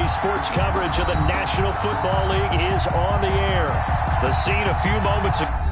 Today's sports coverage of the National Football League is on the air. The scene a few moments ago.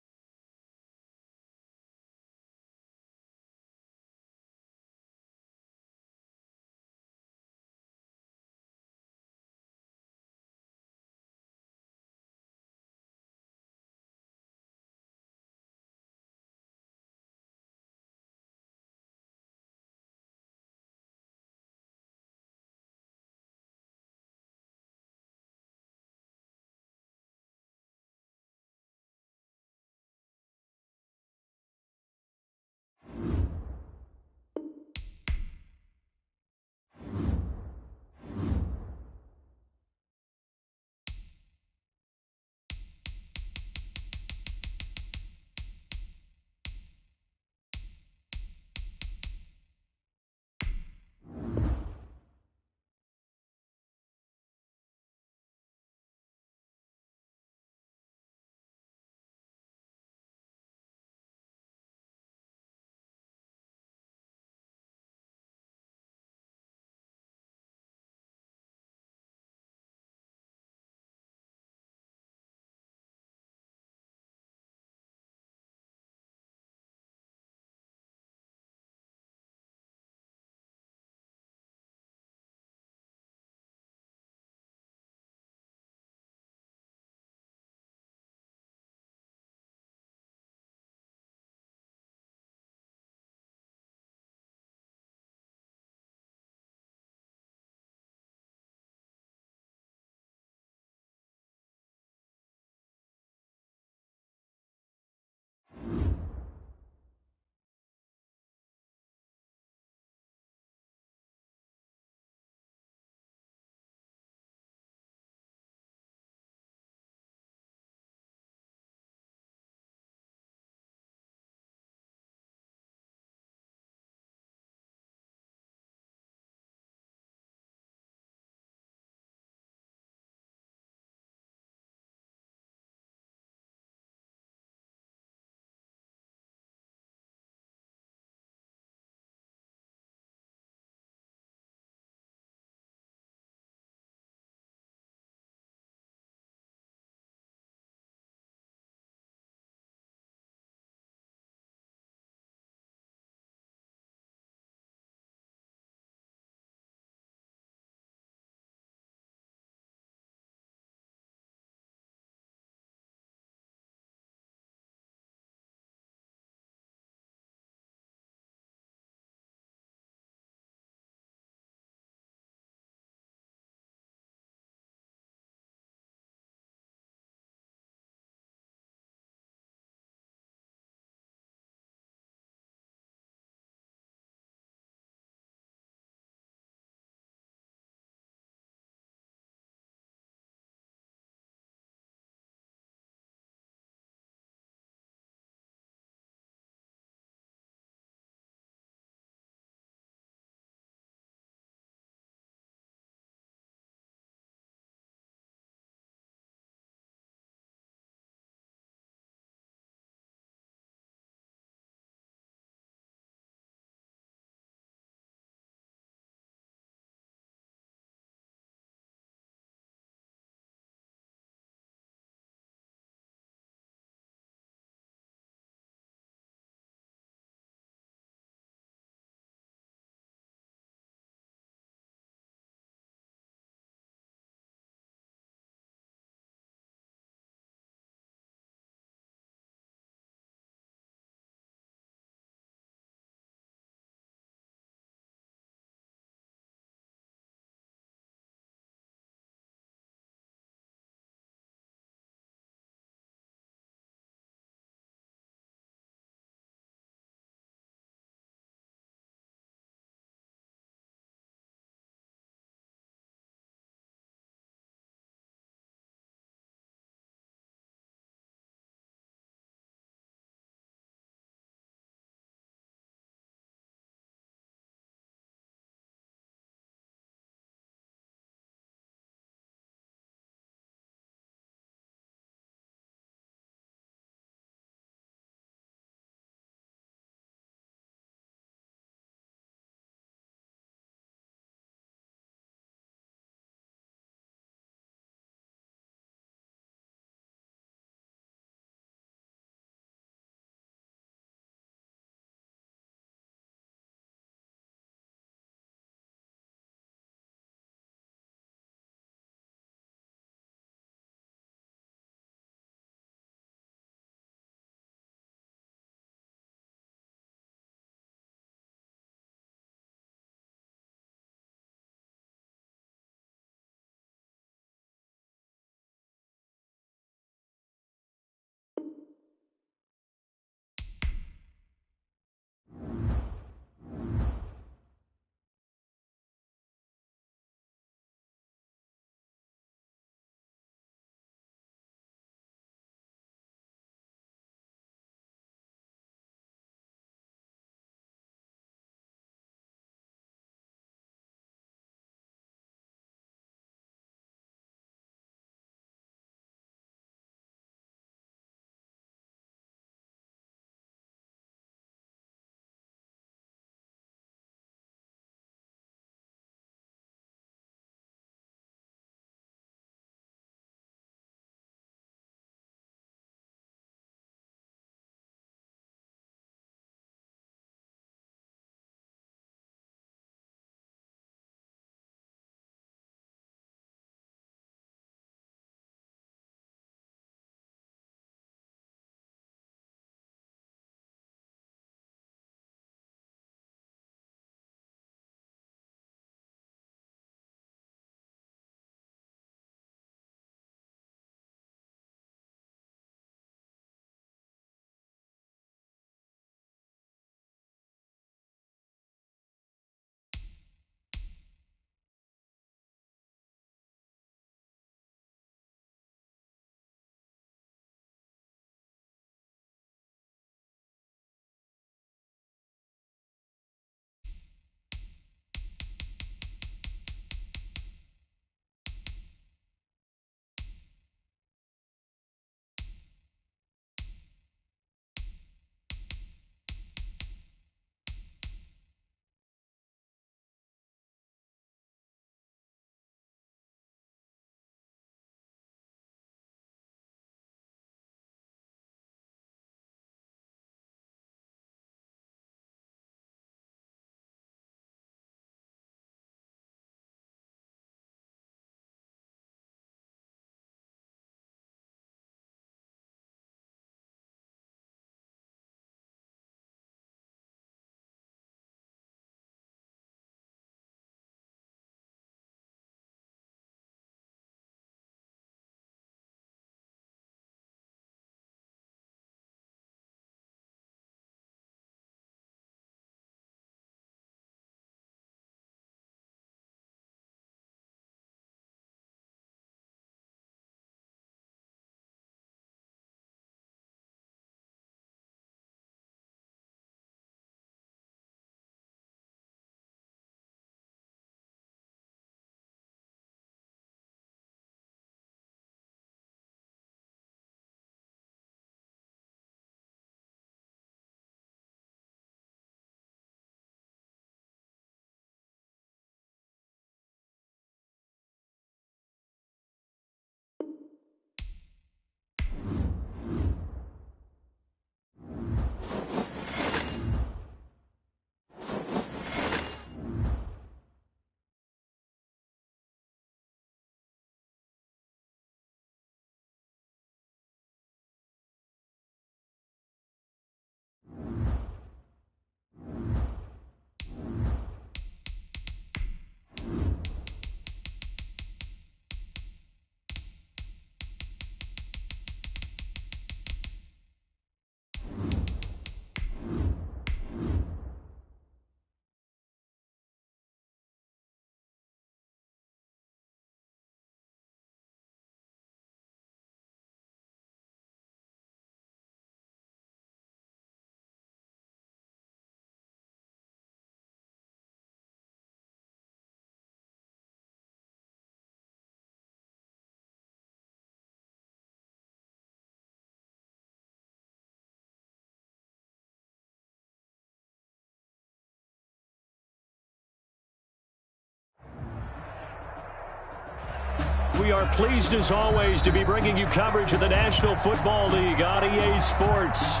We are pleased as always to be bringing you coverage of the National Football League on EA Sports.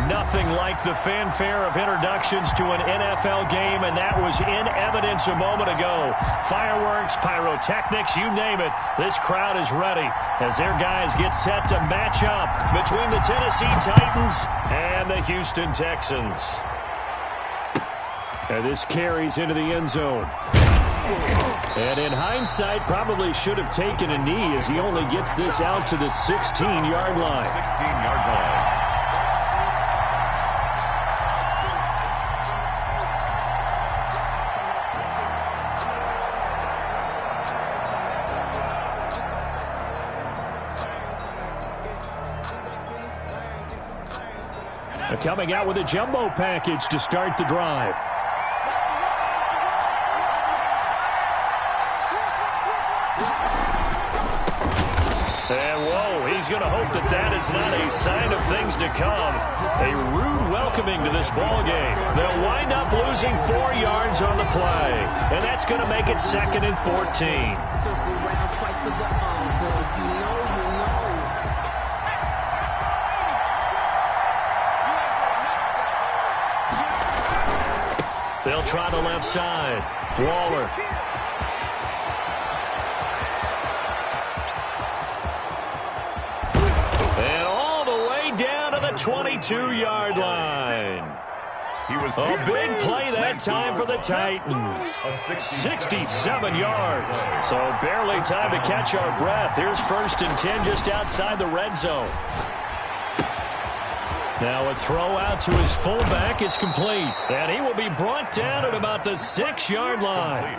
Nothing like the fanfare of introductions to an NFL game, and that was in evidence a moment ago. Fireworks, pyrotechnics, you name it. This crowd is ready as their guys get set to match up between the Tennessee Titans and the Houston Texans. And this carries into the end zone. And in hindsight, probably should have taken a knee as he only gets this out to the 16-yard line. 16-yard line. Coming out with a jumbo package to start the drive. And whoa, he's going to hope that that is not a sign of things to come. A rude welcoming to this ball game. They'll wind up losing 4 yards on the play. And that's going to make it 2nd and 14. They'll try the left side. Waller. And all the way down to the 22-yard line. A big play that time for the Titans. 67 yards. So barely time to catch our breath. Here's 1st and 10 just outside the red zone. Now a throw out to his fullback is complete. And he will be brought down at about the 6-yard line.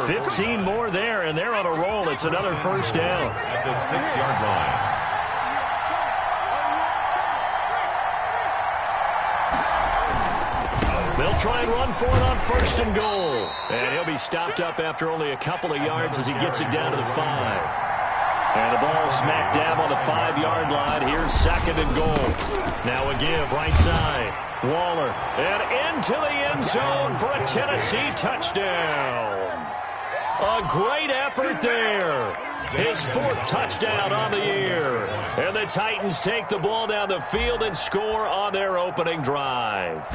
15 more there, and they're on a roll. It's another 1st down. At the 6-yard line. They'll try and run for it on 1st and goal. And he'll be stopped up after only a couple of yards as he gets it down to the 5. And the ball smack dab on the 5-yard line. Here's 2nd and goal. Now a give right side. Waller. And into the end zone for a Tennessee touchdown. A great effort there. His 4th touchdown on the year. And the Titans take the ball down the field and score on their opening drive.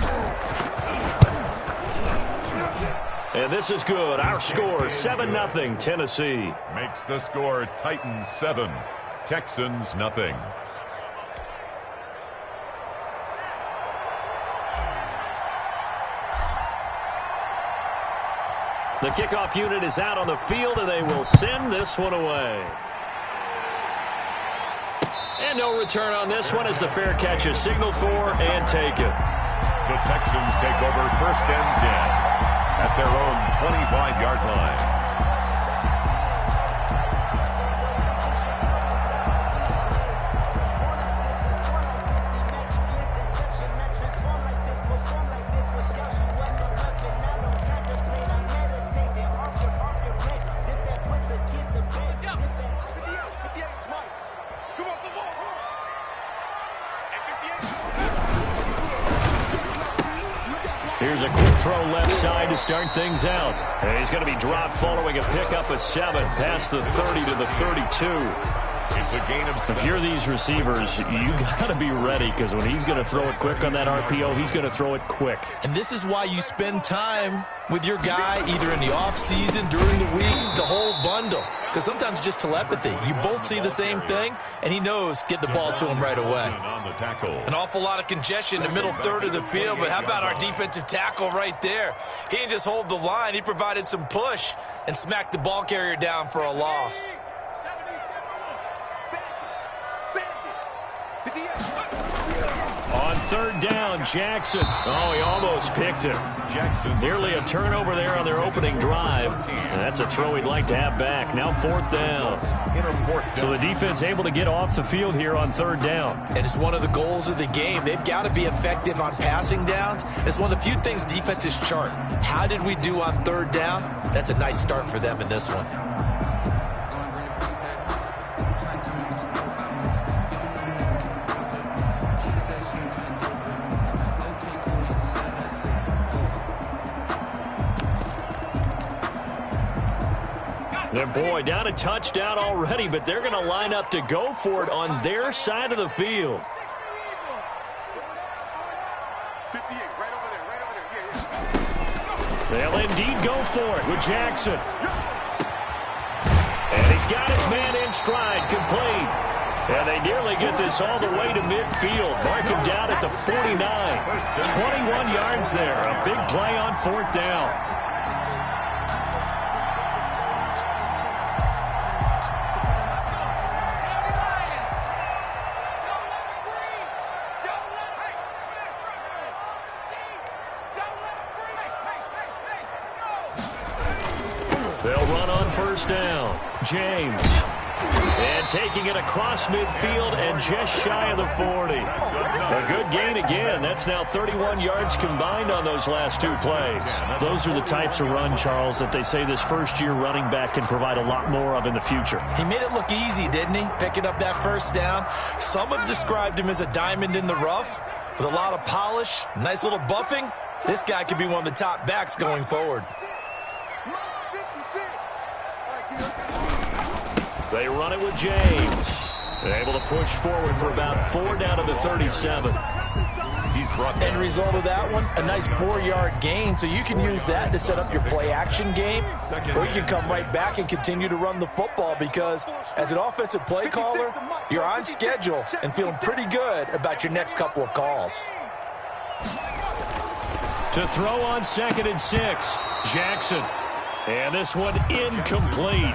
And this is good. Our score, 7-0, Tennessee. Makes the score Titans 7, Texans nothing. The kickoff unit is out on the field, and they will send this one away. And no return on this one as the fair catch is signaled for and taken. The Texans take over 1st and 10. At their own 25-yard line. Here's a quick throw left side to start things out. And he's going to be dropped following a pickup of 7 past the 30 to the 32. It's a gain of 7. If you're these receivers, you got to be ready because when he's going to throw it quick on that RPO, he's going to throw it quick. And this is why you spend time with your guy either in the offseason, during the week, the whole bundle. Because sometimes it's just telepathy. You both see the same thing, and he knows get the ball to him right away. An awful lot of congestion in the middle third of the field, but how about our defensive tackle right there? He didn't just hold the line. He provided some push and smacked the ball carrier down for a loss. On 3rd down, Jackson. Oh, he almost picked it. Jackson. Nearly a turnover there on their opening drive. And that's a throw he'd like to have back. Now 4th down. So the defense able to get off the field here on 3rd down. And it's one of the goals of the game. They've got to be effective on passing downs. It's one of the few things defenses chart. How did we do on 3rd down? That's a nice start for them in this one. And boy, down a touchdown already, but they're going to line up to go for it on their side of the field. 58, right over there. They'll indeed go for it with Jackson. And he's got his man in stride, complete. And they nearly get this all the way to midfield. Mark him down at the 49. 21 yards there. A big play on 4th down. They'll run on 1st down. James. And taking it across midfield and just shy of the 40. A good gain again. That's now 31 yards combined on those last 2 plays. Those are the types of run, Charles, that they say this first-year running back can provide a lot more of in the future. He made it look easy, didn't he? Picking up that 1st down. Some have described him as a diamond in the rough with a lot of polish, nice little buffing. This guy could be one of the top backs going forward. They run it with James. They're able to push forward for about 4 down to the 37. He's brought End result of that one, a nice 4-yard gain, so you can use that to set up your play-action game, or you can come right back and continue to run the football because as an offensive play caller, you're on schedule and feeling pretty good about your next couple of calls. To throw on 2nd and 6, Jackson. And this one incomplete.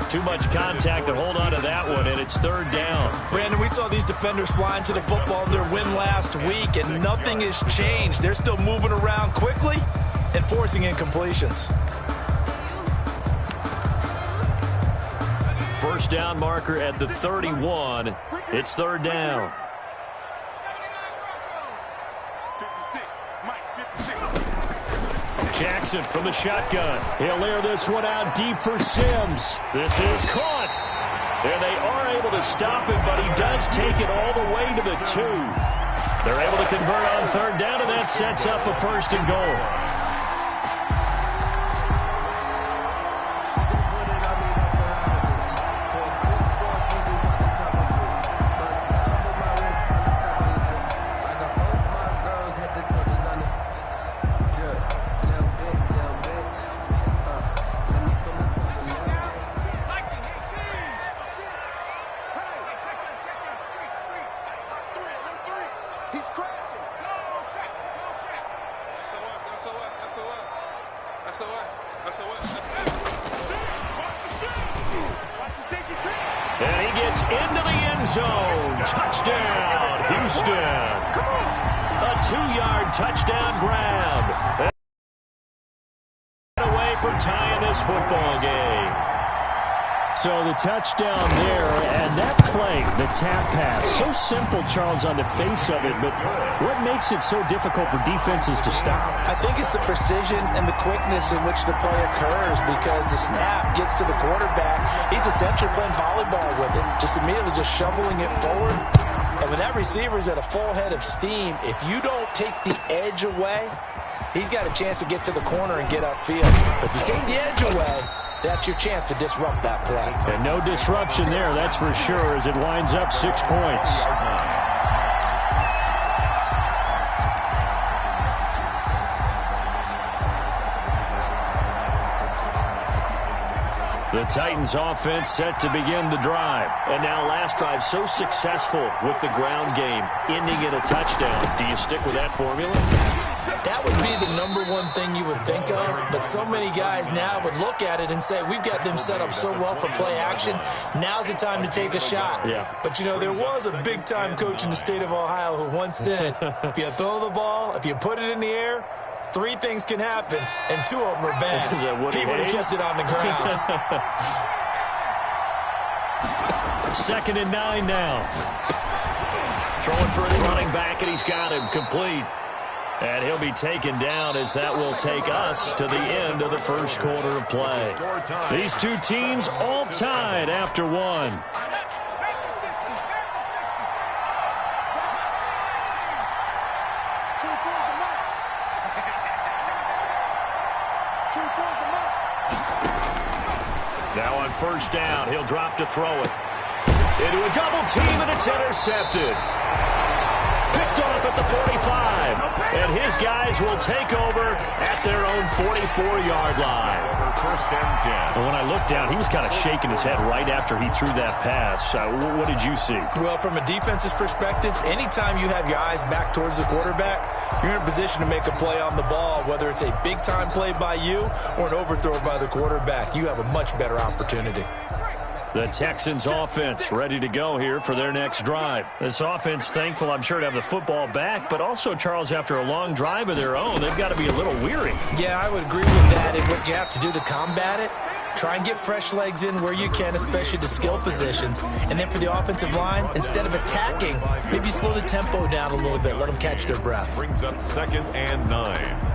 Too much contact to hold on to that one, and it's 3rd down. Brandon, we saw these defenders flying to the football in their win last week, and nothing has changed. They're still moving around quickly and forcing incompletions. 1st down marker at the 31. It's 3rd down. 56, Mike, 56. Jackson from the shotgun. He'll air this one out deep for Sims. This is caught. And they are able to stop him, but he does take it all the way to the 2. They're able to convert on 3rd down, and that sets up a 1st and goal. And he gets into the end zone. Touchdown, Houston. A 2-yard touchdown grab. Away from tying this football game. So the touchdown there, and that play, the tap pass, so simple, Charles, on the face of it, but what makes it so difficult for defenses to stop? I think it's the precision and the quickness in which the play occurs because the snap gets to the quarterback. He's essentially playing volleyball with it, just immediately just shoveling it forward. And when that receiver's at a full head of steam, if you don't take the edge away, he's got a chance to get to the corner and get upfield. But if you take the edge away, that's your chance to disrupt that play. And no disruption there, that's for sure, as it winds up 6 points. The Titans offense set to begin the drive. And now last drive so successful with the ground game, ending in a touchdown. Do you stick with that formula? That would be the #1 thing you would think of, but so many guys now would look at it and say, we've got them set up so well for play action, now's the time to take a shot. Yeah. But, you know, there was a big-time coach in the state of Ohio who once said, if you throw the ball, if you put it in the air, 3 things can happen, and 2 of them are bad. He would have kissed it on the ground. 2nd and 9 now. Throwing for his running back, and he's got him complete. And he'll be taken down as that will take us to the end of the first quarter of play. These two teams all tied after 1. Now first down. He'll drop to throw it. Into a double team, and it's intercepted. Picked off at the 45. And his guys will take over at their own 44-yard line. First and 10. And when I looked down, he was kind of shaking his head right after he threw that pass. What did you see? Well, from a defense's perspective, anytime you have your eyes back towards the quarterback, you're in a position to make a play on the ball, whether it's a big-time play by you or an overthrow by the quarterback. You have a much better opportunity. The Texans offense ready to go here for their next drive. This offense thankful, I'm sure, to have the football back, but also, Charles, after a long drive of their own, they've got to be a little weary. Yeah, I would agree with that. And what you have to do to combat it, try and get fresh legs in where you can, especially the skill positions. And then for the offensive line, instead of attacking, maybe slow the tempo down a little bit. Let them catch their breath. Brings up 2nd and 9.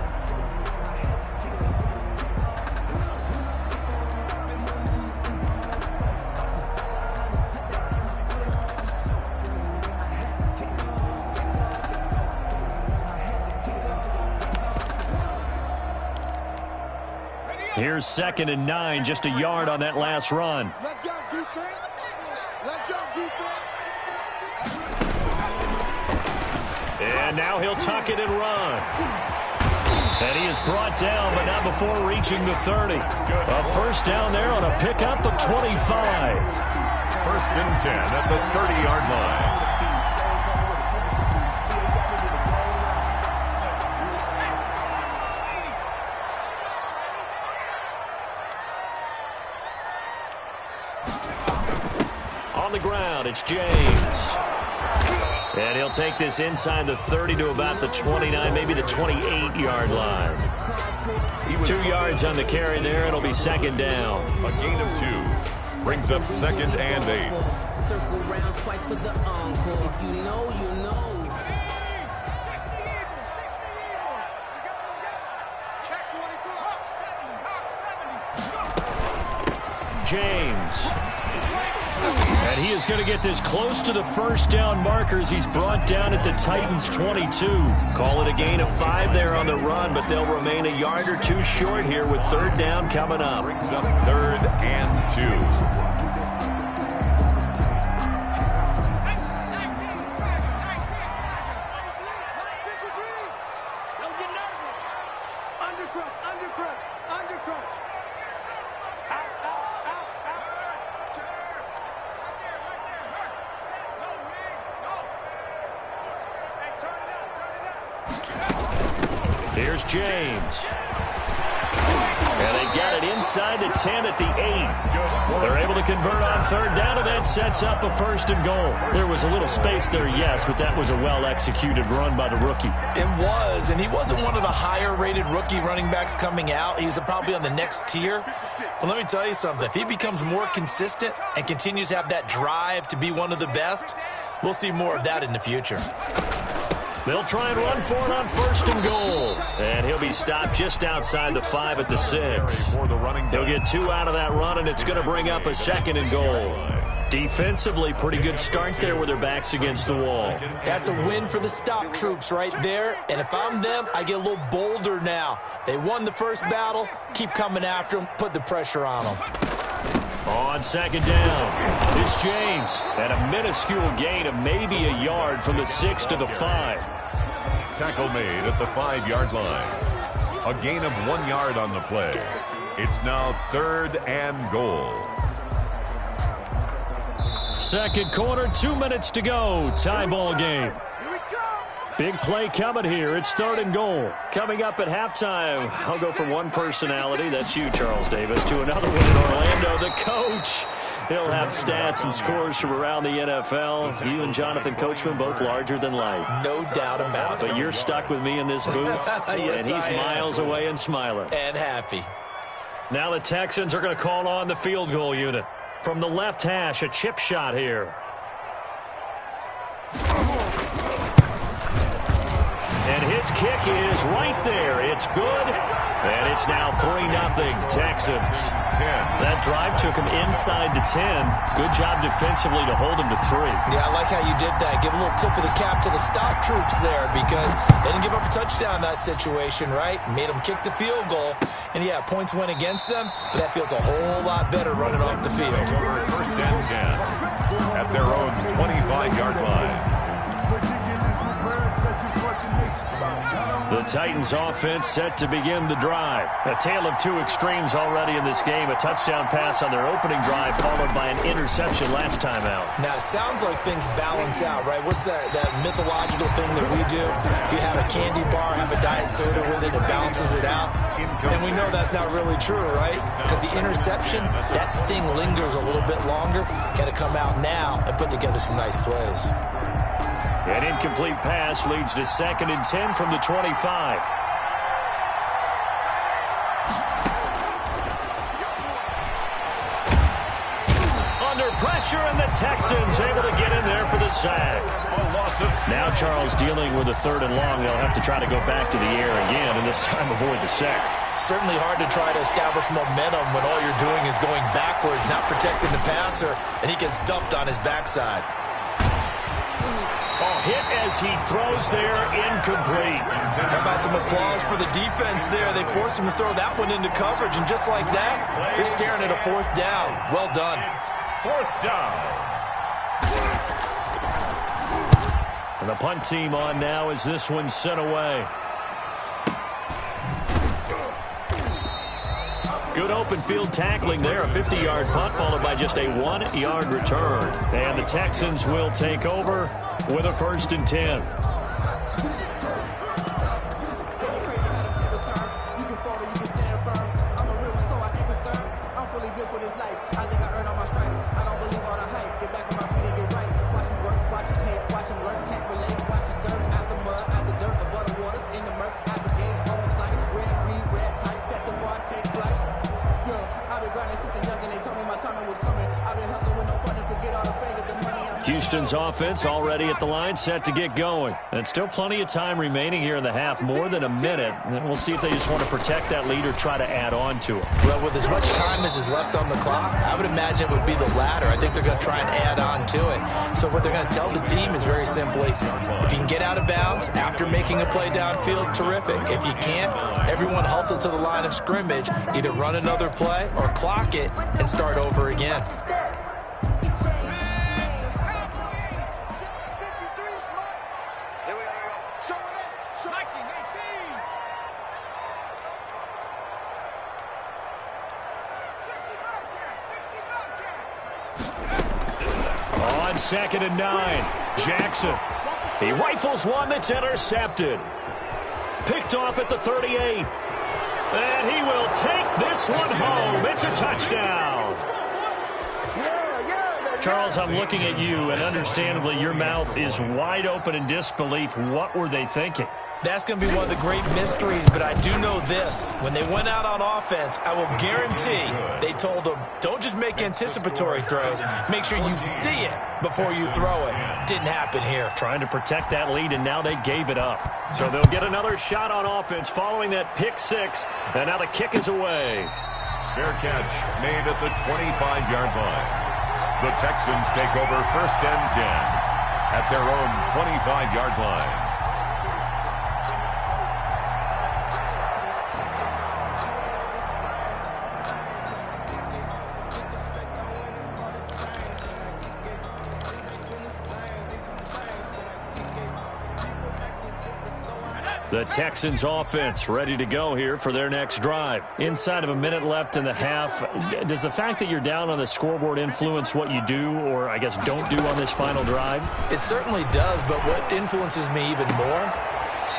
Here's 2nd and 9, just a yard on that last run. Let's go, defense. Let's go, defense. And now he'll tuck it and run. And he is brought down, but not before reaching the 30. A first down there on a pickup of 25. First and 10 at the 30-yard line. On the ground, it's James. And he'll take this inside the 30 to about the 29, maybe the 28-yard line. 2 yards on the carry there. It'll be 2nd down. A gain of 2. Brings up 2nd and 8. Circle round twice for the encore. If you know, you know. James. And he is going to get this close to the first down markers. He's brought down at the Titans' 22. Call it a gain of 5 there on the run, but they'll remain a yard or 2 short here with 3rd down coming up. Brings up 3rd and 2. Here's James. And they got it inside the 10 at the 8. They're able to convert on 3rd down, and that sets up a 1st and goal. There was a little space there, yes, but that was a well-executed run by the rookie. It was, and he wasn't one of the higher-rated rookie running backs coming out. He's probably on the next tier. But let me tell you something. If he becomes more consistent and continues to have that drive to be one of the best, we'll see more of that in the future. They'll try and run for it on 1st and goal. And he'll be stopped just outside the 5 at the 6. He'll get 2 out of that run, and it's going to bring up a 2nd and goal. Defensively, pretty good start there with their backs against the wall. That's a win for the stop troops right there. And if I'm them, I get a little bolder now. They won the first battle. Keep coming after them. Put the pressure on them. On 2nd down, it's James. And a minuscule gain of maybe a yard from the 6 to the 5. Tackle made at the 5-yard line. A gain of 1 yard on the play. It's now 3rd and goal. 2nd quarter, 2 minutes to go. Tie ball game. Big play coming here. It's 3rd and goal. Coming up at halftime, I'll go from one personality, that's you, Charles Davis, to another one in Orlando, the coach. He'll have stats and scores from around the NFL. You and Jonathan Coachman, both larger than life. No doubt about it. But you're stuck with me in this booth, yes, and he's miles away and smiling. And happy. Now the Texans are going to call on the field goal unit. From the left hash, a chip shot here. And his kick is right there. It's good. And it's now 3-0 Texans. That drive took him inside the 10. Good job defensively to hold him to 3. Yeah, I like how you did that. Give a little tip of the cap to the stop troops there because they didn't give up a touchdown in that situation, right? Made them kick the field goal. And, yeah, points went against them, but that feels a whole lot better running off the field. First and 10 at their own 25-yard line. The Titans offense set to begin the drive. A tale of two extremes already in this game. A touchdown pass on their opening drive followed by an interception last time out. Now, it sounds like things balance out, right? What's that mythological thing that we do? If you have a candy bar, have a diet soda with it, it balances it out. And we know that's not really true, right? Because the interception, that sting lingers a little bit longer. Got to come out now and put together some nice plays. An incomplete pass leads to 2nd and 10 from the 25. Under pressure, and the Texans able to get in there for the sack. Now Charles dealing with a 3rd and long. They'll have to try to go back to the air again, and this time avoid the sack. Certainly hard to try to establish momentum when all you're doing is going backwards, not protecting the passer, and he gets dumped on his backside. Hit as he throws there, incomplete. How about some applause for the defense there? They forced him to throw that one into coverage, and just like that, they're staring at a 4th down. Well done. 4th down. And the punt team on now as this one's sent away. Good open field tackling there. A 50-yard punt followed by just a 1-yard return. And the Texans will take over with a 1st and 10. Houston's offense already at the line, set to get going. And still plenty of time remaining here in the half, more than a minute. And we'll see if they just want to protect that lead or try to add on to it. Well, with as much time as is left on the clock, I would imagine it would be the latter. I think they're going to try and add on to it. So what they're going to tell the team is very simply, if you can get out of bounds after making a play downfield, terrific. If you can't, everyone hustle to the line of scrimmage, either run another play or clock it and start over again. On 2nd and 9, Jackson. He rifles one that's intercepted. Picked off at the 38. And he will take this one home. It's a touchdown. Charles, I'm looking at you, and understandably your mouth is wide open in disbelief. What were they thinking? That's going to be one of the great mysteries, but I do know this. When they went out on offense, I will guarantee they told them, don't just make anticipatory throws. Make sure you see it before you throw it. Didn't happen here. Trying to protect that lead, and now they gave it up. So they'll get another shot on offense following that pick 6, and now the kick is away. Fair catch made at the 25-yard line. The Texans take over 1st and 10 at their own 25-yard line. The Texans offense ready to go here for their next drive. Inside of a minute left in the half, does the fact that you're down on the scoreboard influence what you do or, I guess, don't do on this final drive? It certainly does, but what influences me even more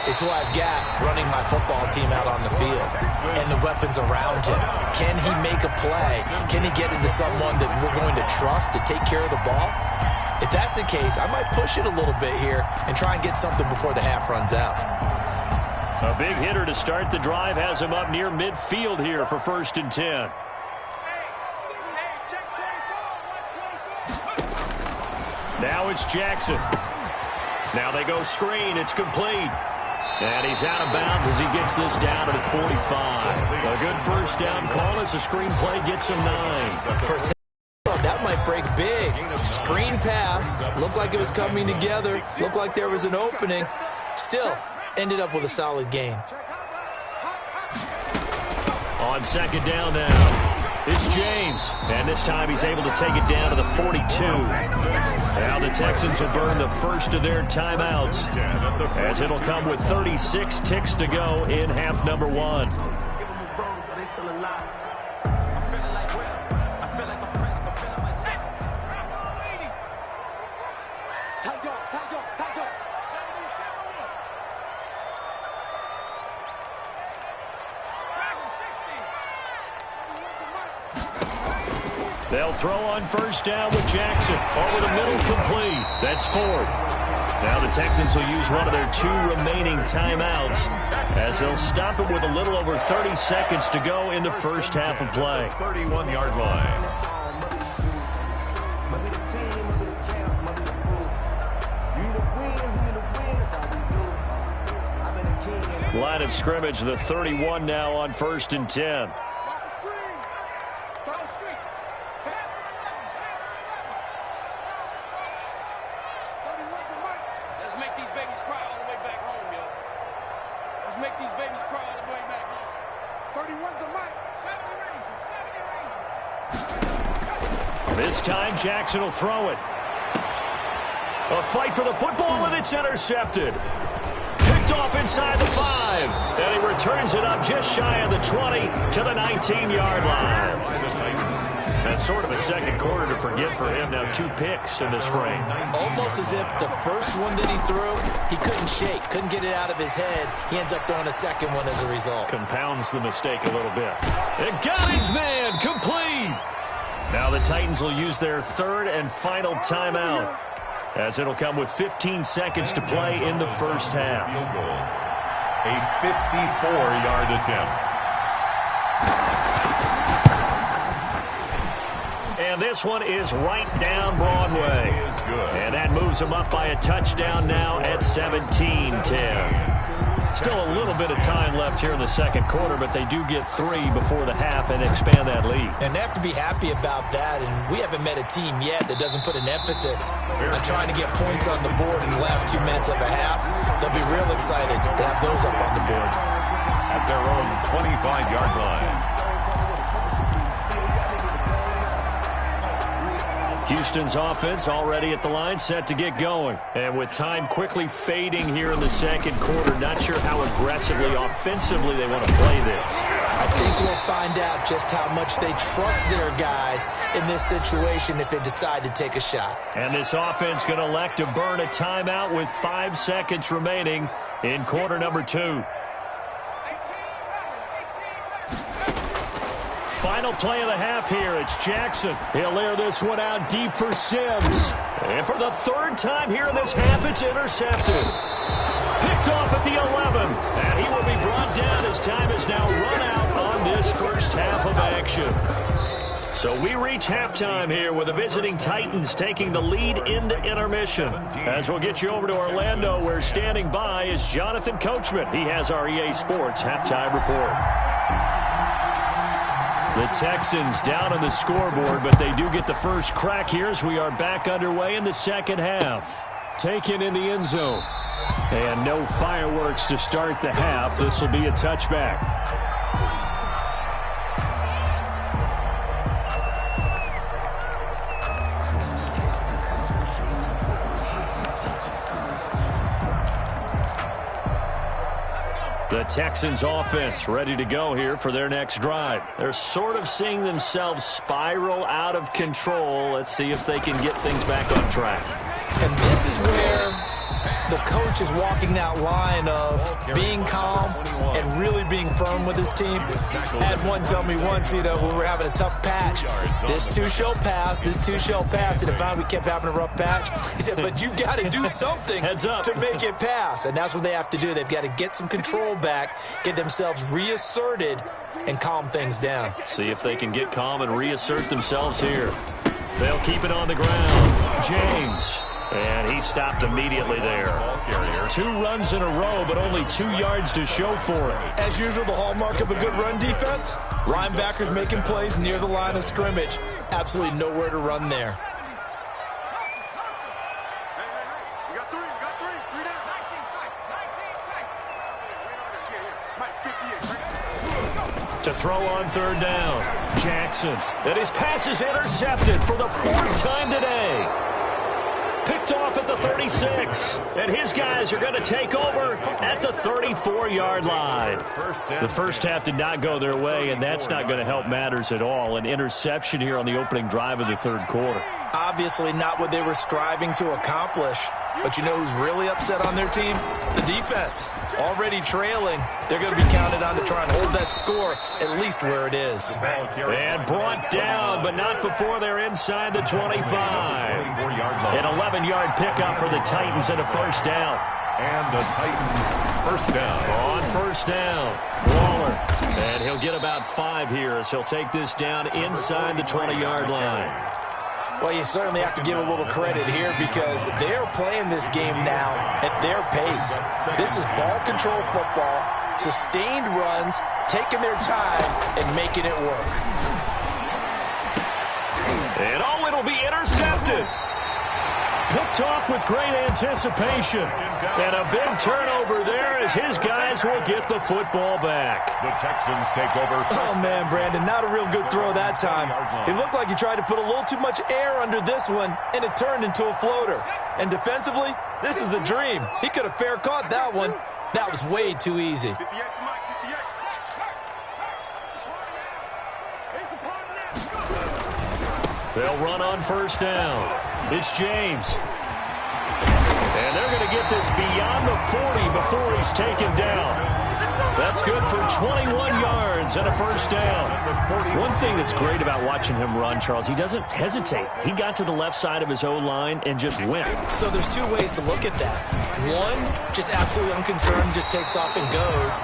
is who I've got running my football team out on the field and the weapons around him. Can he make a play? Can he get into someone that we're going to trust to take care of the ball? If that's the case, I might push it a little bit here and try and get something before the half runs out. A big hitter to start the drive has him up near midfield here for 1st and 10. Now it's Jackson. Now they go screen. It's complete. And he's out of bounds as he gets this down to the 45. A good first down call as the screen play gets him 9. That might break big. Screen pass. Looked like it was coming together. Looked like there was an opening. Still, ended up with a solid gain. On second down now. It's James, and this time he's able to take it down to the 42. Now the Texans will burn the first of their timeouts, as it'll come with 36 ticks to go in half number 1. They'll throw on first down with Jackson. Over the middle, complete. That's 4. Now the Texans will use one of their 2 remaining timeouts, as they'll stop it with a little over 30 seconds to go in the first half of play. 31-yard line. Line of scrimmage, the 31 now on first and 10. This time, Jackson will throw it. A fight for the football, and it's intercepted. Picked off inside the 5. And he returns it up just shy of the 20 to the 19-yard line. That's sort of a second quarter to forget for him. Now 2 picks in this frame. Almost as if the first one that he threw, he couldn't shake, couldn't get it out of his head. He ends up throwing a second one as a result. Compounds the mistake a little bit. And got his man, complete. Now the Titans will use their 3rd and final timeout, as it'll come with 15 seconds to play in the first half. A 54-yard attempt. And this one is right down Broadway. And that moves them up by a touchdown now at 17-10. Still a little bit of time left here in the second quarter, but they do get 3 before the half and expand that lead. And they have to be happy about that, and we haven't met a team yet that doesn't put an emphasis on trying to get points on the board in the last 2 minutes of a half. They'll be real excited to have those up on the board. At their own 25-yard line. Houston's offense already at the line, set to get going. And with time quickly fading here in the second quarter, not sure how aggressively, offensively they want to play this. I think we'll find out just how much they trust their guys in this situation if they decide to take a shot. And this offense going to elect to burn a timeout with 5 seconds remaining in quarter number 2. Final play of the half here. It's Jackson. He'll air this one out deep for Sims. And for the 3rd time here in this half, it's intercepted. Picked off at the 11. And he will be brought down as time is now run out on this first half of action. So we reach halftime here with the visiting Titans taking the lead in the intermission. As we'll get you over to Orlando, where standing by is Jonathan Coachman. He has our EA Sports halftime report. The Texans down on the scoreboard, but they do get the first crack here as we are back underway in the second half. Taken in the end zone. And no fireworks to start the half. This will be a touchback. The Texans offense ready to go here for their next drive. They're sort of seeing themselves spiral out of control. Let's see if they can get things back on track. And this is where the coach is walking that line of being calm and really being firm with his team. Had one tell me once, when we were having a tough patch, this too shall pass, this too shall pass. And if we kept having a rough patch, he said, but you've got to do something to make it pass. And that's what they have to do. They've got to get some control back, get themselves reasserted, and calm things down. See if they can get calm and reassert themselves here. They'll keep it on the ground. James. And he stopped immediately there. 2 runs in a row, but only 2 yards to show for it. As usual, the hallmark of a good run defense, linebackers making plays near the line of scrimmage. Absolutely nowhere to run there. To throw on 3rd down, Jackson. And his pass is intercepted for the 4th time today. Picked off at the 36. And his guys are going to take over at the 34-yard line. The first half did not go their way, and that's not going to help matters at all. An interception here on the opening drive of the 3rd quarter. Obviously not what they were striving to accomplish. But you know who's really upset on their team? The defense. Already trailing. They're going to be counted on to try and hold that score at least where it is. And brought down, but not before they're inside the 25. An 11-yard pickup for the Titans and a 1st down. And the Titans 1st down. On 1st down, Waller. And he'll get about 5 here as he'll take this down inside the 20-yard line. Well, you certainly have to give a little credit here because they're playing this game now at their pace. This is ball control football, sustained runs, taking their time, and making it work. And it'll be intercepted. Picked off with great anticipation. And a big turnover there as his guys will get the football back. The Texans take over. Oh, man, Brandon, not a real good throw that time. It looked like he tried to put a little too much air under this one, and it turned into a floater. And defensively, this is a dream. He could have fair caught that one. That was way too easy. They'll run on 1st down. It's James. And they're going to get this beyond the 40 before he's taken down. That's good for 21 yards and a 1st down. One thing that's great about watching him run, Charles, he doesn't hesitate. He got to the left side of his O-line and just went. So there's 2 ways to look at that. One, just absolutely unconcerned, just takes off and goes.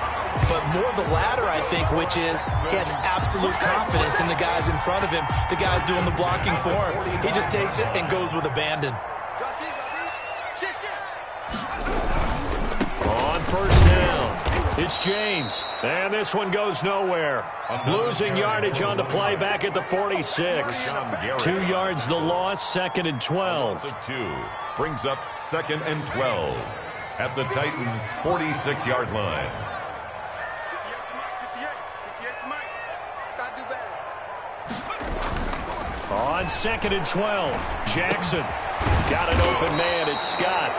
But more the latter, I think, which is he has absolute confidence in the guys in front of him, the guys doing the blocking for him. He just takes it and goes with abandon. On 1st down, it's James. And this one goes nowhere. Losing yardage on the play back at the 46. 2 yards the loss, 2nd and 12. 2 brings up 2nd and 12 at the Titans' 46-yard line. On 2nd and 12, Jackson got an open man. It's Scott.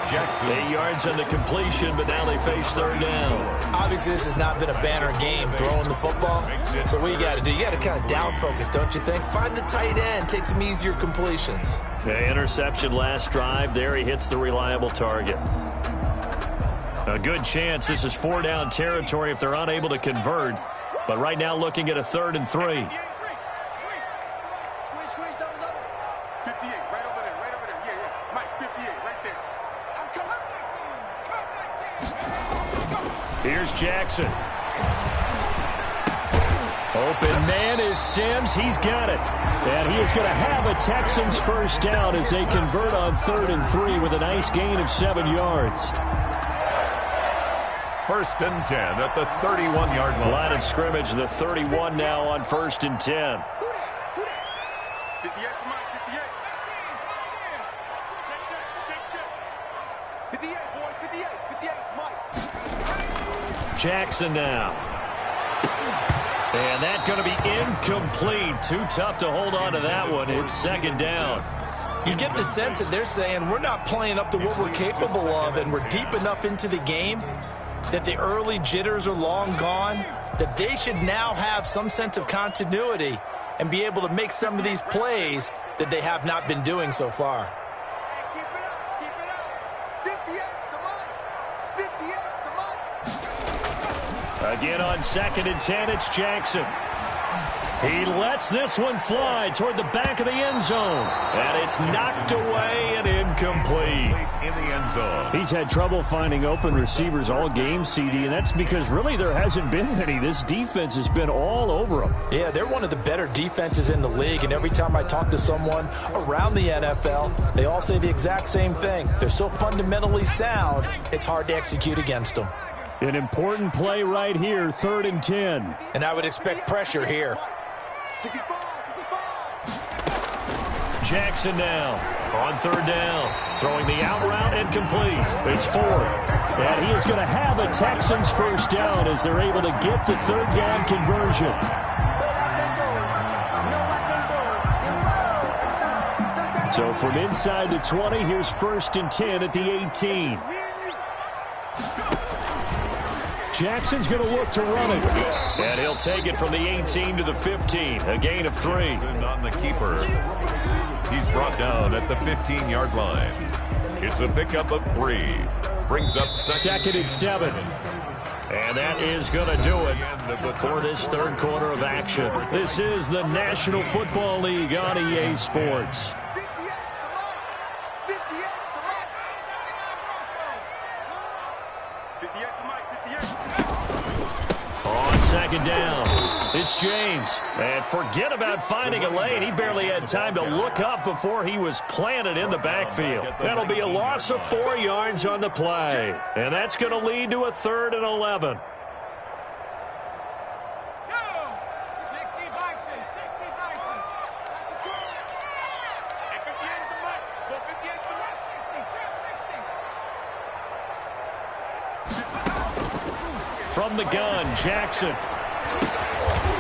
Jackson. 8 yards on the completion, but now they face 3rd down. Obviously, this has not been a banner game throwing the football. So what you got to do, you got to kind of down focus, don't you think? Find the tight end, take some easier completions. Okay, interception last drive. There he hits the reliable target. A good chance this is 4-down territory if they're unable to convert. But right now looking at a 3rd and 3. Here's Jackson. Open man is Sims. He's got it. And he is going to have a Texans 1st down as they convert on 3rd and 3 with a nice gain of 7 yards. 1st and 10 at the 31-yard line. Line of scrimmage, the 31 now on 1st and 10. Jackson now. And that's going to be incomplete. Too tough to hold on to that one. It's 2nd down. You get the sense that they're saying we're not playing up to what we're capable of, and we're deep enough into the game that the early jitters are long gone, that they should now have some sense of continuity and be able to make some of these plays that they have not been doing so far. Again on 2nd and 10, it's Jackson. He lets this one fly toward the back of the end zone. And it's knocked away and incomplete. In the end zone. He's had trouble finding open receivers all game, CD, and that's because really there hasn't been many. This defense has been all over him. Yeah, they're one of the better defenses in the league, and every time I talk to someone around the NFL, they all say the exact same thing. They're so fundamentally sound, it's hard to execute against them. An important play right here, 3rd and 10. And I would expect pressure here. Jackson now on 3rd down, throwing the out route and complete. It's 4th, and he is going to have a Texans 1st down as they're able to get the 3rd down conversion. So from inside the 20, here's 1st and 10 at the 18. Jackson's going to look to run it. And he'll take it from the 18 to the 15. A gain of 3. On the keeper. He's brought down at the 15-yard line. It's a pickup of 3. Brings up 2nd and 7. And that is going to do it for this 3rd quarter of action. This is the National Football League on EA Sports. On 2nd down, it's James. And forget about finding a lane. He barely had time to look up before he was planted in the backfield. That'll be a loss of 4 yards on the play. And that's going to lead to a 3rd and 11. From the gun, Jackson.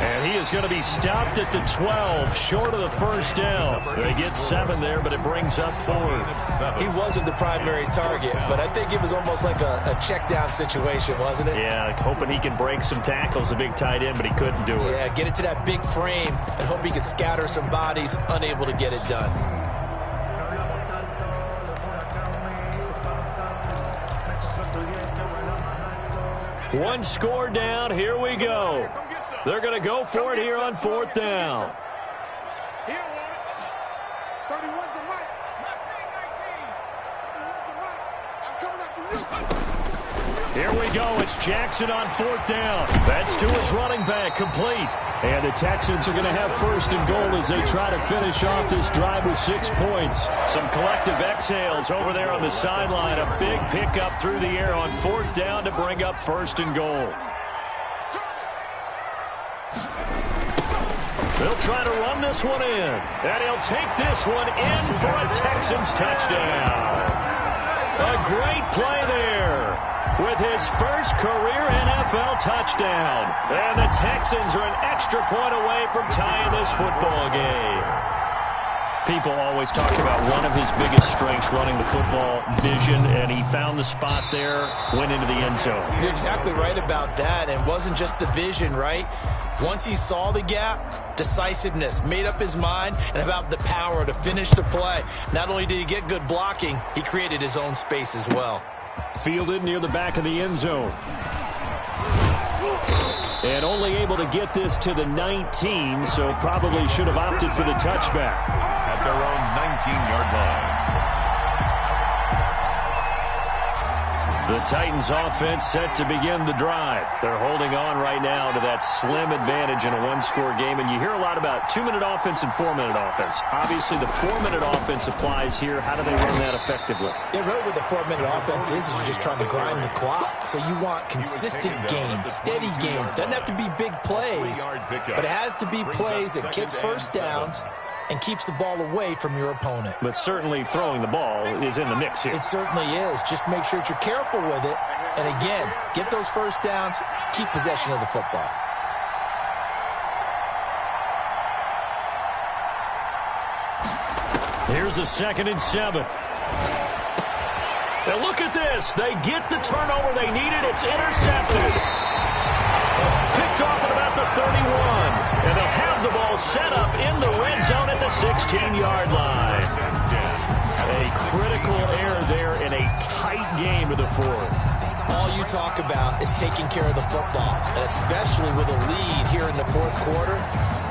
And he is going to be stopped at the 12, short of the 1st down. They get 7 there, but it brings up 4th. He wasn't the primary target, but I think it was almost like a check down situation, wasn't it? Yeah, hoping he can break some tackles, a big tight end, but he couldn't do it. Yeah, get it to that big frame and hope he could scatter some bodies, unable to get it done. One score down. Here we go. They're going to go for it here on 4th down. Here we go. It's Jackson on 4th down. That's to his running back, complete. And the Texans are going to have 1st and goal as they try to finish off this drive with 6 points. Some collective exhales over there on the sideline. A big pickup through the air on 4th down to bring up 1st and goal. They'll try to run this one in. And he'll take this one in for a Texans touchdown. A great play there with his first career NFL touchdown. And the Texans are an extra point away from tying this football game. People always talk about one of his biggest strengths running the football, vision, and he found the spot there, went into the end zone. You're exactly right about that, and it wasn't just the vision, right? Once he saw the gap, decisiveness, made up his mind, and about the power to finish the play. Not only did he get good blocking, he created his own space as well. Fielded near the back of the end zone. And only able to get this to the 19, so probably should have opted for the touchback. At their own 19-yard line. The Titans offense set to begin the drive. They're holding on right now to that slim advantage in a one-score game, and you hear a lot about 2-minute offense and 4-minute offense. Obviously, the 4-minute offense applies here. How do they run that effectively? Yeah, really what the 4-minute offense is you're just trying to grind the clock. So you want consistent gains, steady gains. Doesn't have to be big plays, but it has to be plays that gets first downs and keeps the ball away from your opponent. But certainly throwing the ball is in the mix here. It certainly is. Just make sure that you're careful with it. And again, get those first downs, keep possession of the football. Here's a 2nd and 7. Now look at this. They get the turnover they needed. It's intercepted. Picked off at about the 31. And they'll have the ball set up in the red zone at the 16-yard line. A critical error there in a tight game to the 4th. All you talk about is taking care of the football, and especially with a lead here in the 4th quarter.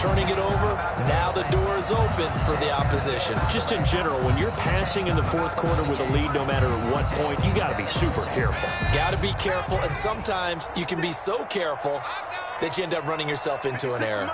turning it over, now the door is open for the opposition. Just in general, when you're passing in the fourth quarter with a lead, no matter at what point, you got to be super careful. Got to be careful, and sometimes you can be so careful that you end up running yourself into an error.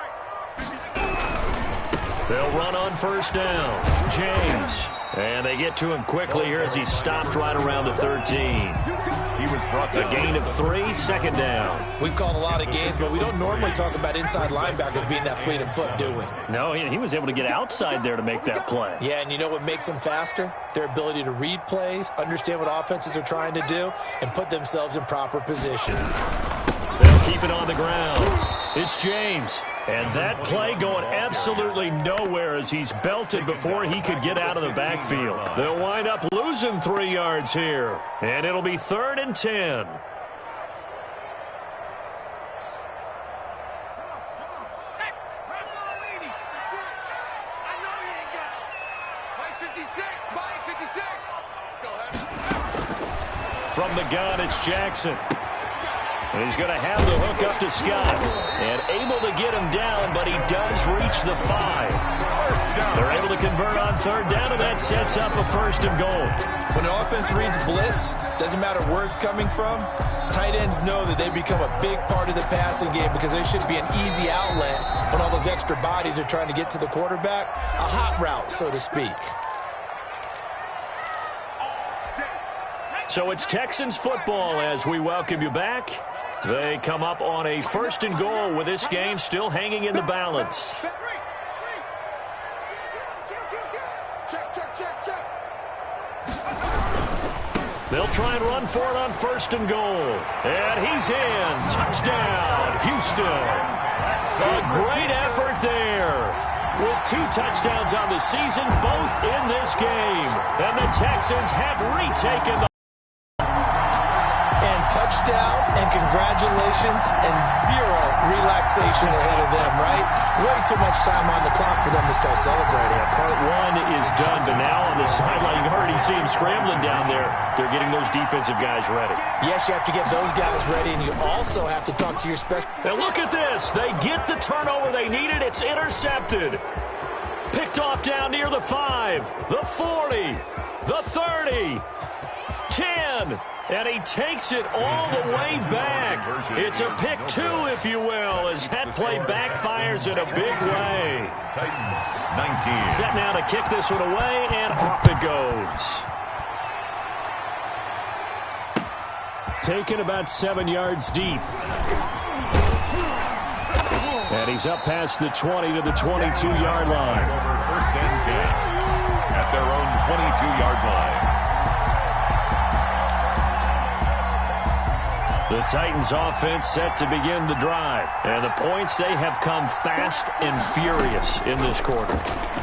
They'll run on first down. James. And they get to him quickly here as he's stopped right around the 13. He was brought down. A gain of 3, second down. We've called a lot of games, but we don't normally talk about inside linebackers being that fleet of foot, do we? No, he was able to get outside there to make that play. Yeah, and you know what makes them faster? Their ability to read plays, understand what offenses are trying to do, and put themselves in proper position. They'll keep it on the ground. It's James. And that play going absolutely nowhere as he's belted before he could get out of the backfield. They'll wind up losing 3 yards here. And it'll be 3rd and 10. From the gun, it's Jackson. And he's going to have the hook up to Scott. And able to get him down, but he does reach the 5. They're able to convert on 3rd down, and that sets up a 1st and goal. When the offense reads blitz, doesn't matter where it's coming from, tight ends know that they become a big part of the passing game because there should be an easy outlet when all those extra bodies are trying to get to the quarterback. A hot route, so to speak. So it's Texans football as we welcome you back. They come up on a 1st and goal with this game still hanging in the balance. They'll try and run for it on 1st and goal. And he's in. Touchdown, Houston. A great effort there. With 2 touchdowns on the season, both in this game. And the Texans have retaken the touchdown and congratulations and 0 relaxation ahead of them, right? Way too much time on the clock for them to start celebrating. Yeah, part 1 is done, but now on the sideline, you already see him scrambling down there. They're getting those defensive guys ready. Yes, you have to get those guys ready, and you also have to talk to your special. And look at this. They get the turnover they needed. It's intercepted. Picked off down near the 5, the 40, the 30, 10. And he takes it all the way back. It's a pick 2, if you will, as that play backfires in a big way. Titans 19. Set now to kick this one away, and off it goes. Taken about 7 yards deep. And he's up past the 20 to the 22-yard line. Over 1st and 10 at their own 22-yard line. The Titans offense set to begin the drive. And the points, they have come fast and furious in this quarter.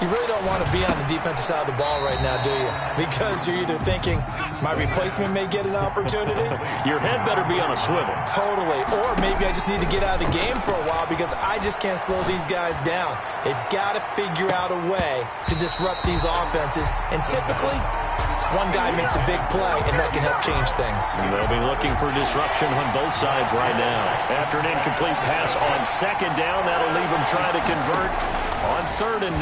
You really don't want to be on the defensive side of the ball right now, do you? Because you're either thinking, my replacement may get an opportunity. Your head better be on a swivel. Totally. Or maybe I just need to get out of the game for a while because I just can't slow these guys down. They've got to figure out a way to disrupt these offenses. And typically, one guy makes a big play, and that can help change things. And they'll be looking for disruption on both sides right now. After an incomplete pass on 2nd down, that'll leave him trying to convert on 3rd and 9.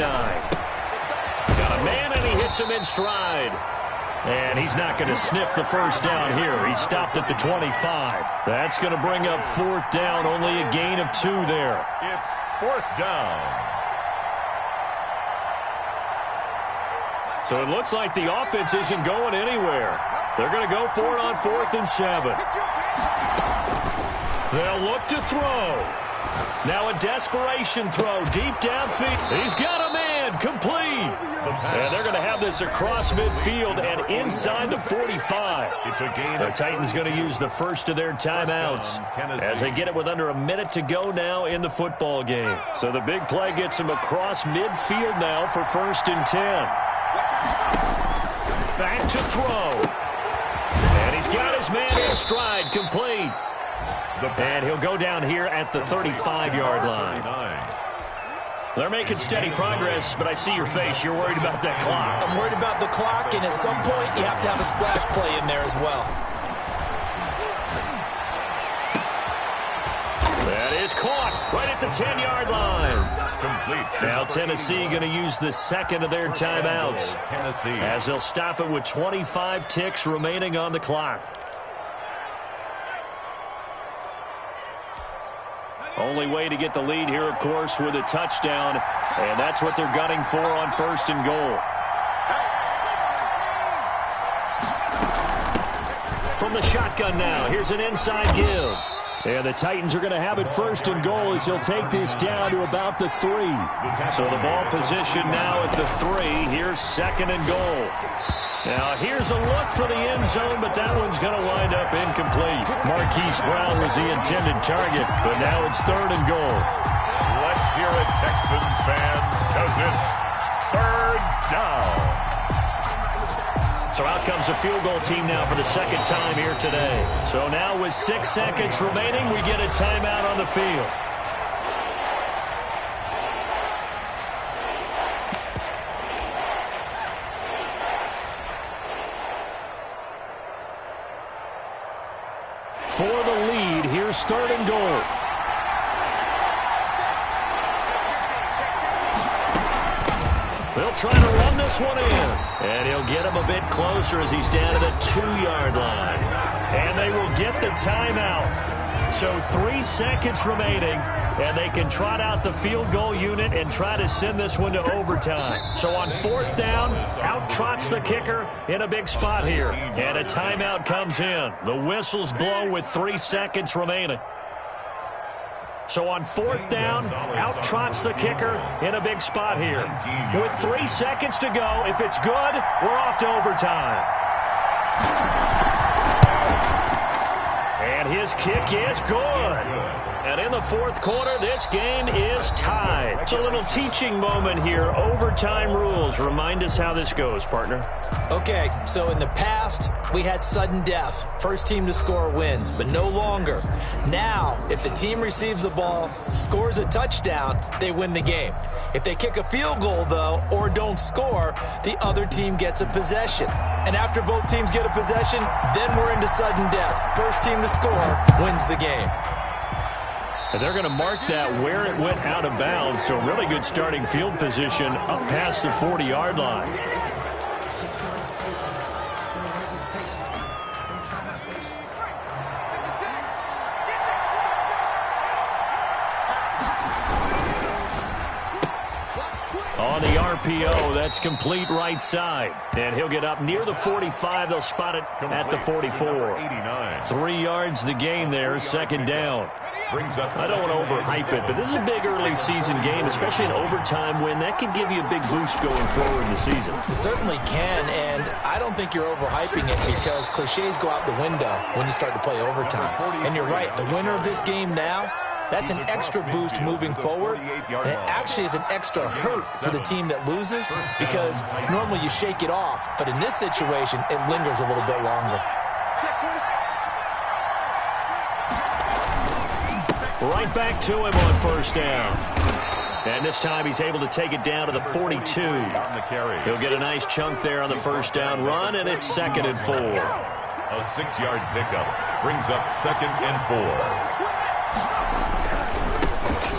Got a man, and he hits him in stride. And he's not going to sniff the 1st down here. He stopped at the 25. That's going to bring up 4th down, only a gain of 2 there. It's 4th down. So it looks like the offense isn't going anywhere. They're going to go for it on 4th and 7. They'll look to throw. Now a desperation throw deep downfield. He's got a man, complete. And they're going to have this across midfield and inside the 45. It's a gain. The Titans going to use the first of their timeouts as they get it with under a minute to go now in the football game. So the big play gets him across midfield now for 1st and 10. Back to throw. And he's got his man in stride, complete. And he'll go down here at the 35-yard line. They're making steady progress, but I see your face. You're worried about that clock. I'm worried about the clock, and at some point, you have to have a splash play in there as well. That is caught. right at the 10-yard line. Complete. Now Tennessee going to use the second of their timeouts Tennessee, as they'll stop it with 25 ticks remaining on the clock. Only way to get the lead here, of course, with a touchdown, and that's what they're gunning for on 1st and goal. From the shotgun now, here's an inside give. And the Titans are going to have it 1st and goal as he'll take this down to about the 3. So the ball position now at the 3. Here's 2nd and goal. Now here's a look for the end zone, but that one's going to wind up incomplete. Marquise Brown was the intended target, but now it's 3rd and goal. Let's hear it, Texans fans, because it's 3rd down. So out comes a field goal team now for the 2nd time here today. So now with 6 seconds remaining, we get a timeout on the field. For the lead, here's 3rd and goal. They'll try to run this one in. And he'll get him a bit closer as he's down to the 2-yard line. And they will get the timeout. So 3 seconds remaining, and they can trot out the field goal unit and try to send this one to overtime. So on 4th down, out trots the kicker in a big spot here. And a timeout comes in. The whistles blow with 3 seconds remaining. So on 4th down, out trots the kicker in a big spot here. With 3 seconds to go, if it's good, we're off to overtime. And his kick is good. And in the 4th quarter, this game is tied. It's a little teaching moment here. Overtime rules. Remind us how this goes, partner. Okay, so in the past, we had sudden death. First team to score wins, but no longer. Now, if the team receives the ball, scores a touchdown, they win the game. If they kick a field goal, though, or don't score, the other team gets a possession. And after both teams get a possession, then we're into sudden death. First team to score wins the game. And they're going to mark that where it went out of bounds, so really good starting field position up past the 40-yard line. On the RPO, that's complete right side. And he'll get up near the 45. They'll spot it at the 44. 3 yards the gain there, 2nd down. I don't want to overhype it, but this is a big early season game, especially an overtime win. That can give you a big boost going forward in the season. It certainly can, and I don't think you're overhyping it because cliches go out the window when you start to play overtime. And you're right, the winner of this game now, that's an extra boost moving forward, and it actually is an extra hurt for the team that loses because normally you shake it off, but in this situation, it lingers a little bit longer. Right back to him on 1st down. And this time he's able to take it down to the 42. He'll get a nice chunk there on the 1st down run, and it's 2nd and 4. A 6-yard pickup brings up 2nd and 4.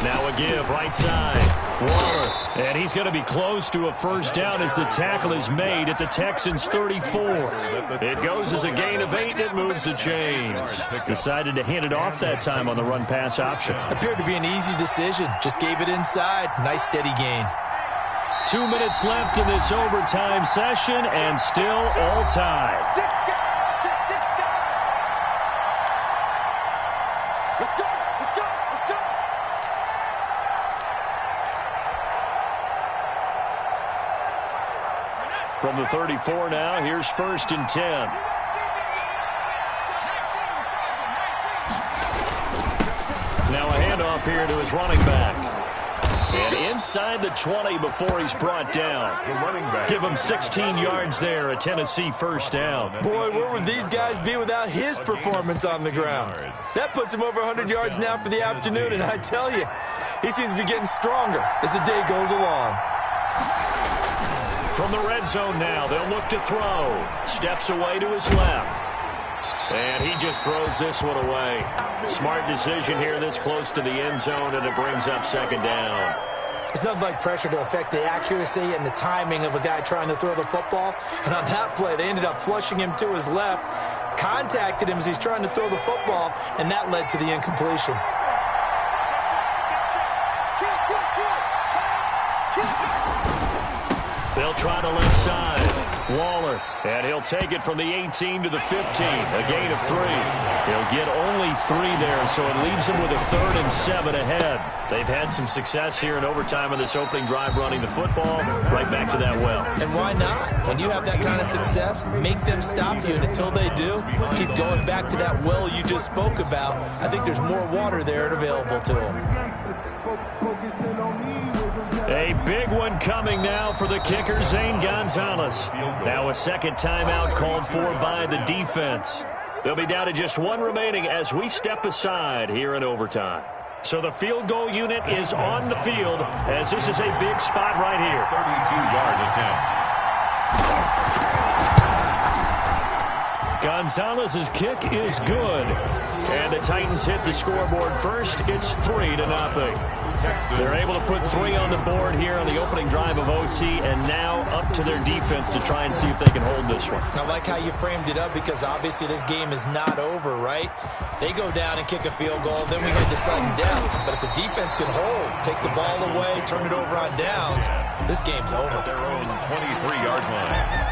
Now a give right side. Waller. And he's going to be close to a 1st down as the tackle is made at the Texans' 34. It goes as a gain of 8, and it moves the chains. Decided to hand it off that time on the run-pass option. Appeared to be an easy decision. Just gave it inside. Nice steady gain. 2 minutes left in this overtime session, and still all tied. From the 34 now, here's 1st and 10. Now a handoff here to his running back. And inside the 20 before he's brought down. Give him 16 yards there, a Tennessee 1st down. Boy, where would these guys be without his performance on the ground? That puts him over 100 yards now for the afternoon, and I tell you, he seems to be getting stronger as the day goes along. From the red zone now, they'll look to throw. Steps away to his left. And he just throws this one away. Smart decision here this close to the end zone, and it brings up second down. It's nothing like pressure to affect the accuracy and the timing of a guy trying to throw the football. And on that play, they ended up flushing him to his left, contacted him as he's trying to throw the football, and that led to the incompletion. They'll try to left side. Waller, and he'll take it from the 18 to the 15, a gain of 3. He'll get only 3 there, so it leaves him with a 3rd and 7 ahead. They've had some success here in overtime in this opening drive running the football. Right back to that well. And why not? When you have that kind of success, make them stop you, and until they do, keep going back to that well you just spoke about. I think there's more water there available to them. A big one coming now for the kicker, Zane Gonzalez. Now a second timeout called for by the defense. They'll be down to just 1 remaining as we step aside here in overtime. So the field goal unit is on the field as this is a big spot right here. 32-yard attempt. Gonzalez's kick is good. And the Titans hit the scoreboard first. It's 3-0. They're able to put 3 on the board here on the opening drive of OT, and now up to their defense to try and see if they can hold this one. I like how you framed it up because obviously this game is not over, right? They go down and kick a field goal, then we head to sudden death. But if the defense can hold, take the ball away, turn it over on downs, this game's over. At their own 23-yard line.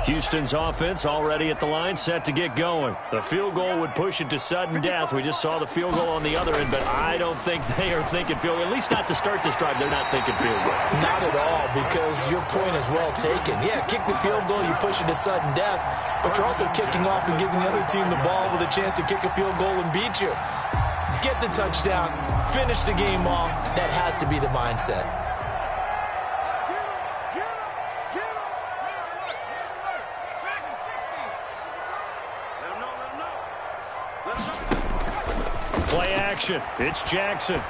Houston's offense already at the line, set to get going. The field goal would push it to sudden death. We just saw the field goal on the other end, but I don't think they are thinking field goal. At least not to start this drive. They're not thinking field goal. Not at all, because your point is well taken. Yeah, kick the field goal, you push it to sudden death, but you're also kicking off and giving the other team the ball with a chance to kick a field goal and beat you. Get the touchdown, finish the game off. That has to be the mindset. Play action. It's Jackson.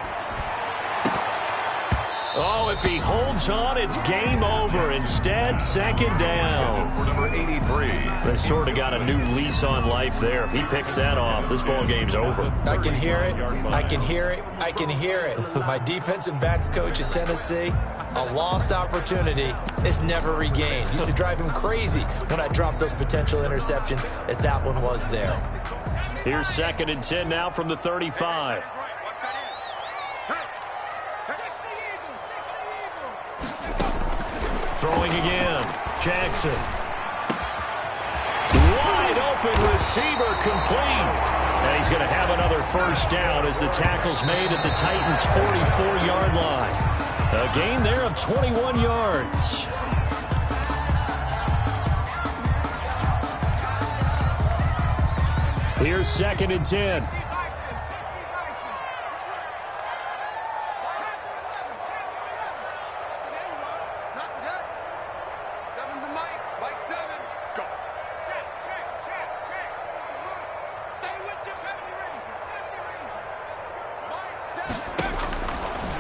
Oh, if he holds on, it's game over. Instead, second down. For number 83. They sort of got a new lease on life there. If he picks that off, this ball game's over. I can hear it. I can hear it. I can hear it. My defensive backs coach at Tennessee, a lost opportunity is never regained. Used to drive him crazy when I dropped those potential interceptions, as that one was there. Here's 2nd and 10 now from the 35. Throwing again. Jackson. Wide open receiver complete. And he's going to have another first down as the tackle's made at the Titans' 44-yard line. A gain there of 21 yards. Here's 2nd and 10.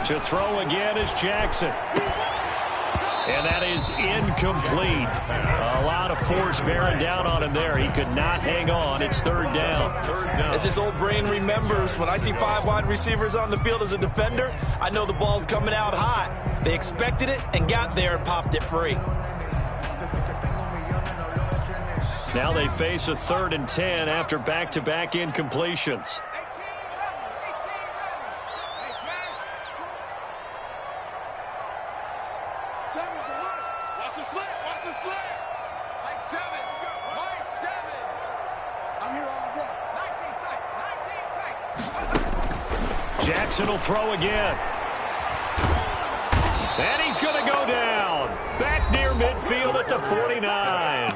To throw again is Jackson. And that is incomplete. A lot of force bearing down on him there. He could not hang on. It's 3rd down. As this old brain remembers, when I see 5 wide receivers on the field as a defender, I know the ball's coming out hot. They expected it and got there and popped it free. Now they face a 3rd and 10 after back-to-back incompletions. Jackson will throw again. And he's going to go down. Back near midfield at the 49.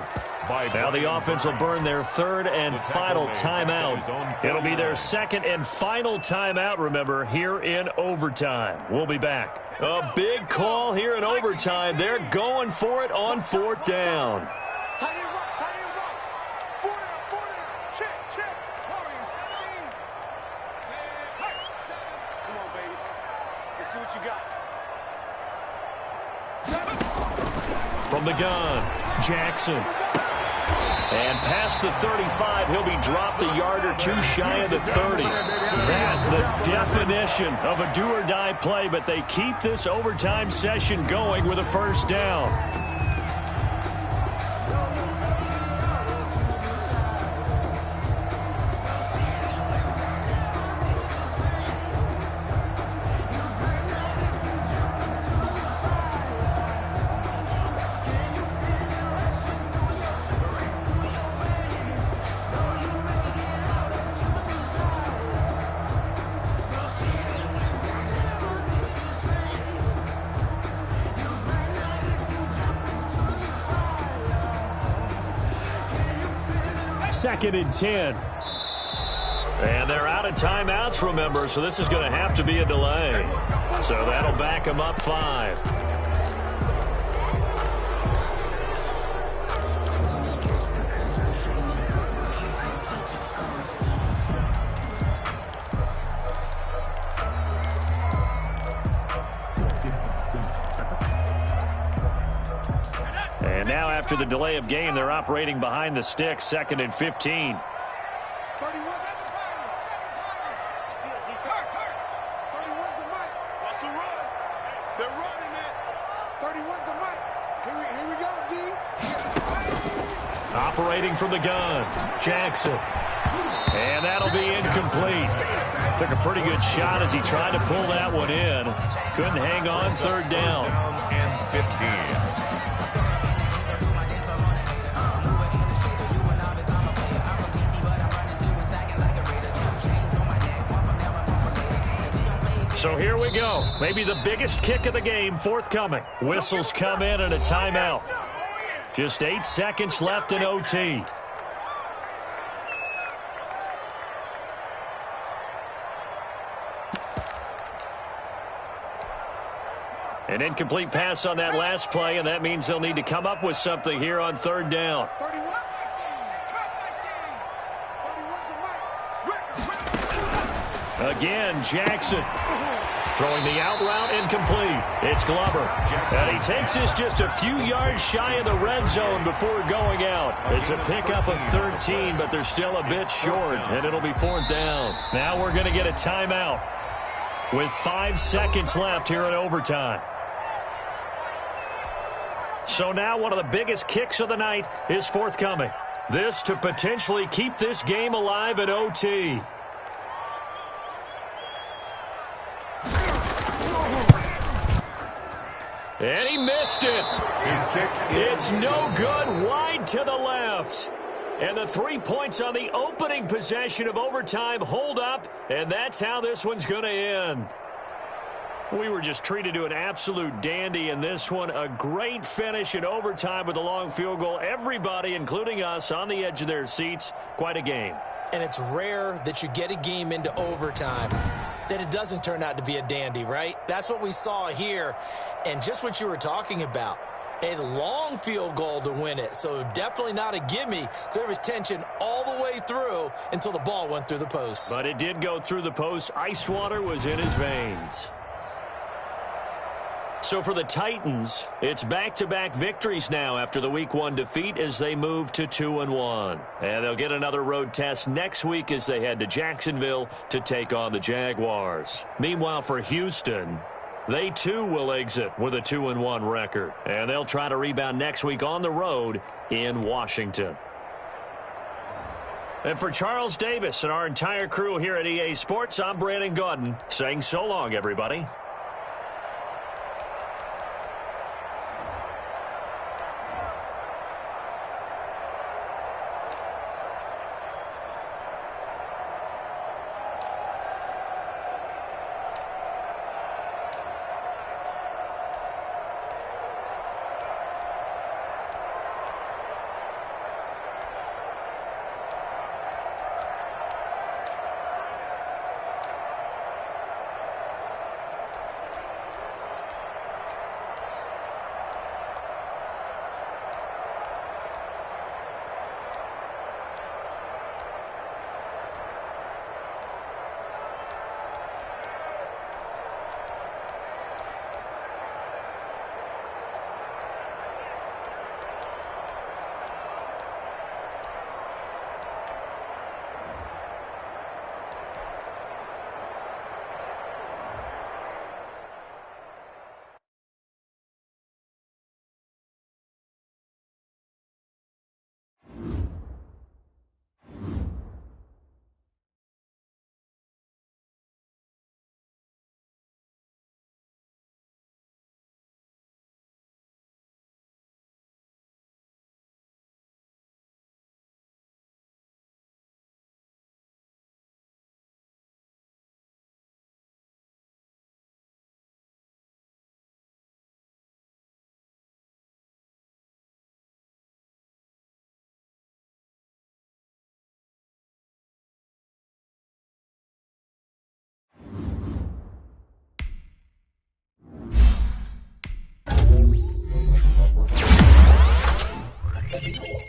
Now the offense will burn their 3rd and final timeout. It'll be their 2nd and final timeout, remember, here in overtime. We'll be back. A big call here in overtime. They're going for it on 4th down. Come on, baby. Let's see what you got. From the gun, Jackson. And past the 35, he'll be dropped a yard or two shy of the 30. That, the definition of a do-or-die play, but they keep this overtime session going with a first down. Second and 10. And they're out of timeouts, remember, so this is going to have to be a delay. So that'll back them up 5. And now after the delay of game, they're operating behind the sticks, 2nd and 15. 31's the mic. Watch the run. They're running it. 31's the mic. Here we go, D. Operating from the gun, Jackson. And that'll be incomplete. Took a pretty good shot as he tried to pull that one in. Couldn't hang on, 3rd down. And 15. So here we go. Maybe the biggest kick of the game forthcoming. Whistles come in and a timeout. Just 8 seconds left in OT. An incomplete pass on that last play, and that means they'll need to come up with something here on 3rd down. Again, Jackson. Throwing the out route, incomplete. It's Glover. And he takes this just a few yards shy of the red zone before going out. It's a pickup of 13, but they're still a bit short, and it'll be 4th down. Now we're going to get a timeout with 5 seconds left here in overtime. So now one of the biggest kicks of the night is forthcoming. This to potentially keep this game alive in OT. And he missed it. His kick It's no good, wide to the left. And the 3 points on the opening possession of overtime hold up, and that's how this one's going to end. We were just treated to an absolute dandy in this one. A great finish in overtime with a long field goal. Everybody, including us, on the edge of their seats. Quite a game. And it's rare that you get a game into overtime that it doesn't turn out to be a dandy, right? That's what we saw here. And just what you were talking about, a long field goal to win it. So definitely not a gimme. So there was tension all the way through until the ball went through the post. But it did go through the post. Ice water was in his veins. So for the Titans, it's back-to-back victories now after the Week 1 defeat as they move to 2-1. And they'll get another road test next week as they head to Jacksonville to take on the Jaguars. Meanwhile, for Houston, they too will exit with a 2-1 record. And they'll try to rebound next week on the road in Washington. And for Charles Davis and our entire crew here at EA Sports, I'm Brandon Gaudin saying so long, everybody. it.